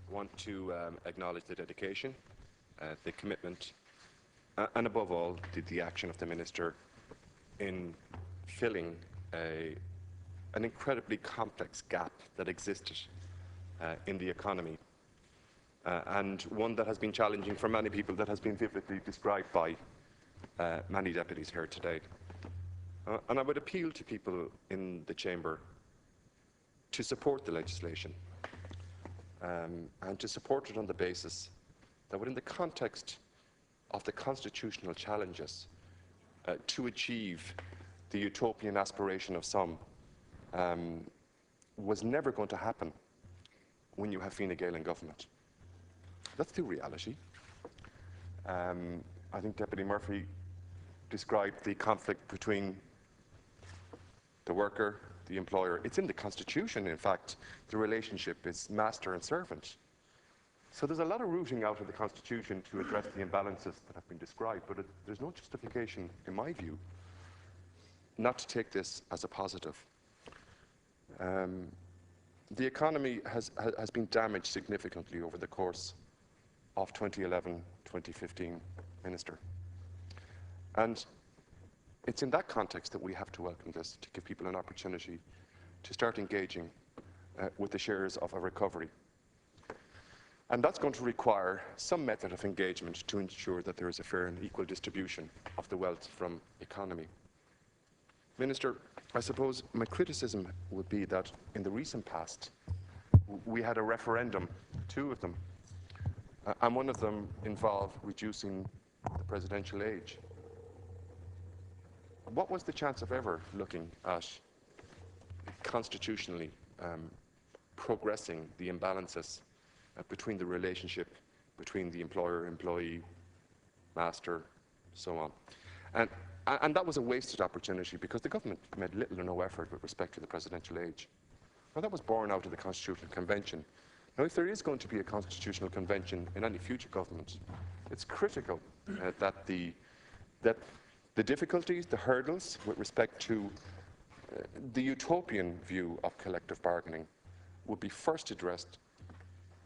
I want to acknowledge the dedication, the commitment, and above all, the action of the Minister in filling an incredibly complex gap that existed in the economy, and one that has been challenging for many people, that has been vividly described by many deputies here today. And I would appeal to people in the Chamber to support the legislation, and to support it on the basis that within the context of the constitutional challenges to achieve the utopian aspiration of some was never going to happen when you have Fine Gael in government. That's the reality. I think Deputy Murphy described the conflict between the worker, the employer. It's in the Constitution, in fact. The relationship is master and servant. So there's a lot of rooting out of the Constitution to address the imbalances that have been described, but there's no justification, in my view, not to take this as a positive. The economy has been damaged significantly over the course of 2011-2015, Minister. And it's in that context that we have to welcome this, to give people an opportunity to start engaging with the shares of a recovery. And that's going to require some method of engagement to ensure that there is a fair and equal distribution of the wealth from economy. Minister, I suppose my criticism would be that in the recent past, we had a referendum, two of them, and one of them involved reducing the presidential age. What was the chance of ever looking at constitutionally progressing the imbalances between the relationship between the employer, employee, master, so on? And that was a wasted opportunity because the government made little or no effort with respect to the presidential age. Now, that was born out of the Constitutional Convention. Now, if there is going to be a Constitutional Convention in any future government, it's critical that the difficulties, the hurdles with respect to the utopian view of collective bargaining would be first addressed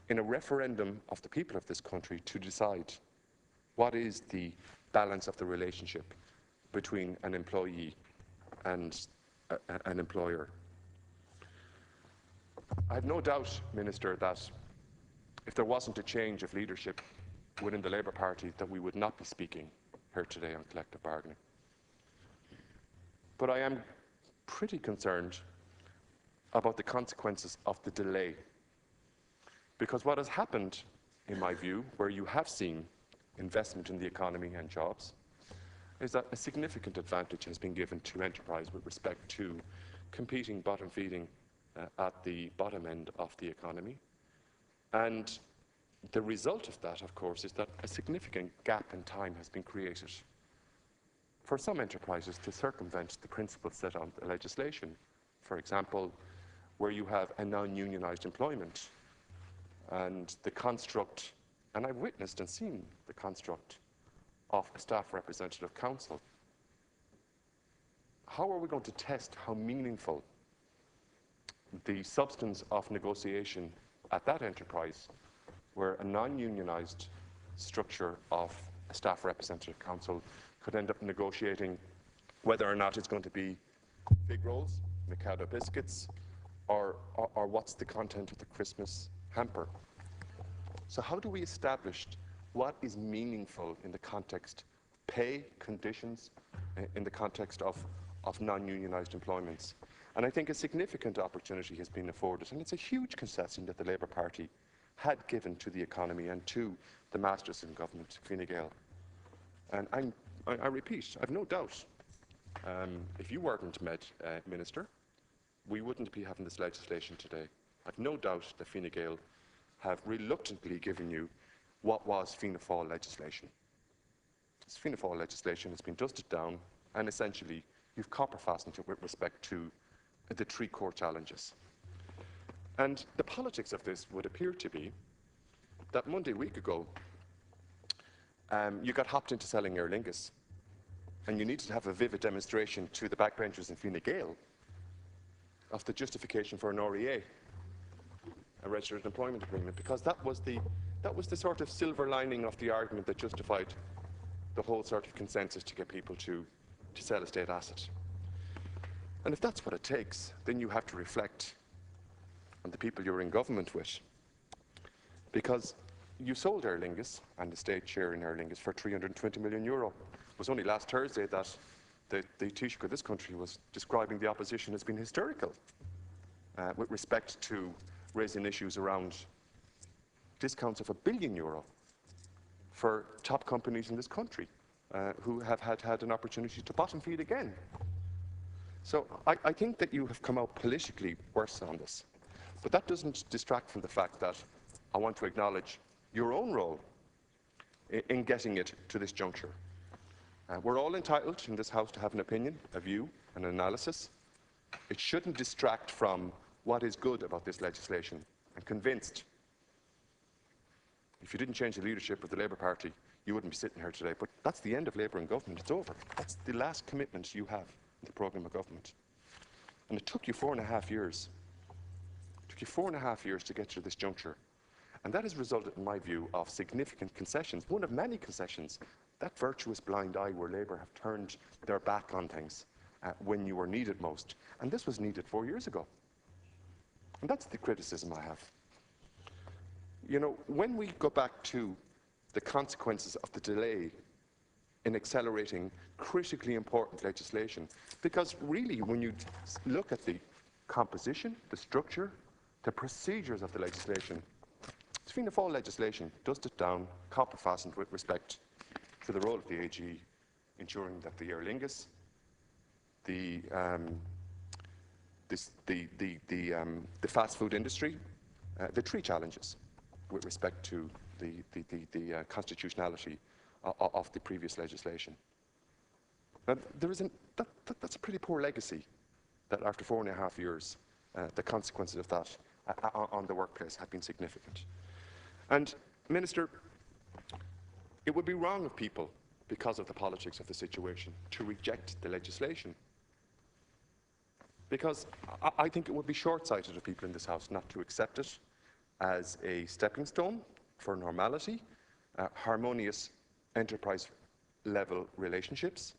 in a referendum of the people of this country to decide what is the balance of the relationship between an employee and an employer. I have no doubt, Minister, that if there wasn't a change of leadership within the Labour Party, that we would not be speaking here today on collective bargaining. But I am pretty concerned about the consequences of the delay. Because what has happened, in my view, where you have seen investment in the economy and jobs, is that a significant advantage has been given to enterprise with respect to competing bottom feeding at the bottom end of the economy. And the result of that, of course, is that a significant gap in time has been created for some enterprises to circumvent the principles set on the legislation. For example, where you have a non-unionised employment and the construct, and I've witnessed and seen the construct of a staff representative council. How are we going to test how meaningful the substance of negotiation at that enterprise, where a non-unionised structure of a staff representative council could end up negotiating whether or not it's going to be fig rolls, Mikado biscuits, or what's the content of the Christmas hamper? So how do we establish what is meaningful in the context of pay, conditions, in the context of non-unionised employments? And I think a significant opportunity has been afforded, and it's a huge concession that the Labour Party had given to the economy and to the masters in government, Fine Gael. And I repeat, I've no doubt, if you weren't Minister, we wouldn't be having this legislation today. I've no doubt that Fine Gael have reluctantly given you what was Fianna Fáil legislation. This Fianna Fáil legislation has been dusted down, and essentially you've copper-fastened it with respect to the three core challenges. And the politics of this would appear to be that Monday week ago, you got hopped into selling Aer Lingus, and you needed to have a vivid demonstration to the backbenchers in Fine Gael of the justification for an REA. a registered employment agreement, because that was the sort of silver lining of the argument that justified the whole sort of consensus to get people to sell a state asset. And if that's what it takes, then you have to reflect on the people you're in government with. Because you sold Aer Lingus and the state share in Aer Lingus for €320 million. It was only last Thursday that the Taoiseach of this country was describing the opposition as being hysterical with respect to raising issues around discounts of €1 billion for top companies in this country who have had an opportunity to bottom feed again. So I think that you have come out politically worse on this. But that doesn't distract from the fact that I want to acknowledge your own role in getting it to this juncture. We're all entitled in this House to have an opinion, a view, an analysis. It shouldn't distract from what is good about this legislation. I'm convinced if you didn't change the leadership of the Labour Party, you wouldn't be sitting here today. But that's the end of Labour in government. It's over. That's the last commitment you have in the programme of government. And it took you 4.5 years. It took you 4.5 years to get to this juncture. And that has resulted, in my view, of significant concessions, one of many concessions, that virtuous blind eye where Labour have turned their back on things when you were needed most. And this was needed 4 years ago. And that's the criticism I have. You know, when we go back to the consequences of the delay in accelerating critically important legislation, because really when you look at the composition, the structure, the procedures of the legislation, Fianna Fáil legislation dusted down, copper fastened with respect to the role of the AG, ensuring that the Aer Lingus, the fast food industry, the three challenges with respect to the constitutionality of the previous legislation. Now, that's a pretty poor legacy, that after 4.5 years, the consequences of that on the workplace have been significant. And, Minister, it would be wrong of people, because of the politics of the situation, to reject the legislation. Because I think it would be short-sighted of people in this House not to accept it as a stepping stone for normality, harmonious enterprise-level relationships.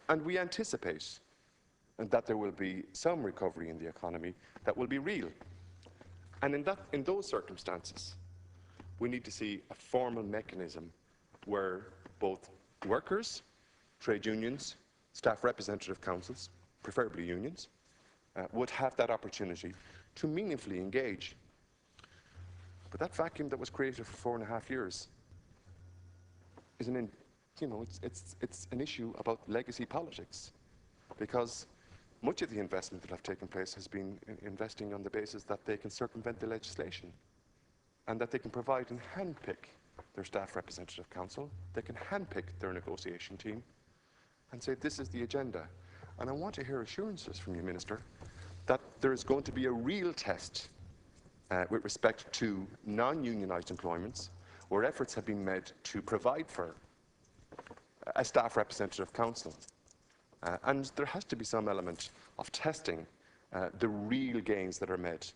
And we anticipate that there will be some recovery in the economy that will be real. And in those circumstances, we need to see a formal mechanism where both workers, trade unions, staff representative councils, preferably unions, would have that opportunity to meaningfully engage. But that vacuum that was created for 4.5 years is it's an issue about legacy politics, because much of the investment that have taken place has been investing on the basis that they can circumvent the legislation and that they can provide and handpick their staff representative council, they can handpick their negotiation team and say, this is the agenda. And I want to hear assurances from you, Minister, that there is going to be a real test with respect to non-unionised employments, where efforts have been made to provide for a staff representative council. And there has to be some element of testing the real gains that are made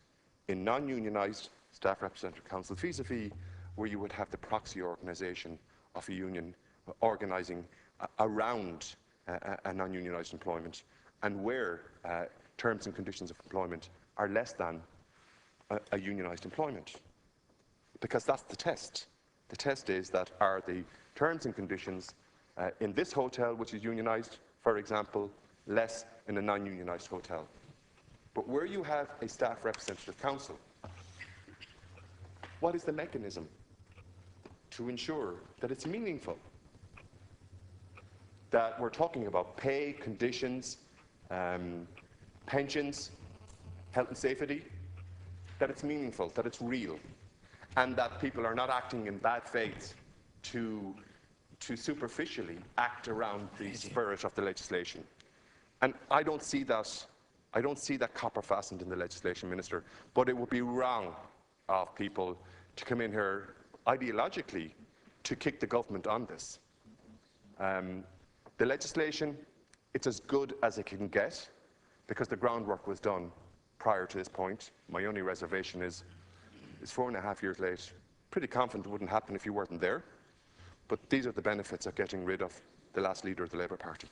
in non-unionised staff representative council vis-a-vis where you would have the proxy organisation of a union organising around a non-unionised employment, and where terms and conditions of employment are less than a unionised employment. Because that's the test. The test is that are the terms and conditions in this hotel, which is unionised, for example, less in a non-unionised hotel. But where you have a staff representative council, what is the mechanism to ensure that it's meaningful? That we're talking about pay, conditions, pensions, health and safety, that it's meaningful, that it's real, and that people are not acting in bad faith to superficially act around the spirit of the legislation. And I don't see that copper fastened in the legislation, Minister, but it would be wrong of people to come in here ideologically to kick the government on this. The legislation, it's as good as it can get, because the groundwork was done prior to this point. My only reservation is 4.5 years late. Pretty confident it wouldn't happen if you weren't there. But these are the benefits of getting rid of the last leader of the Labour Party.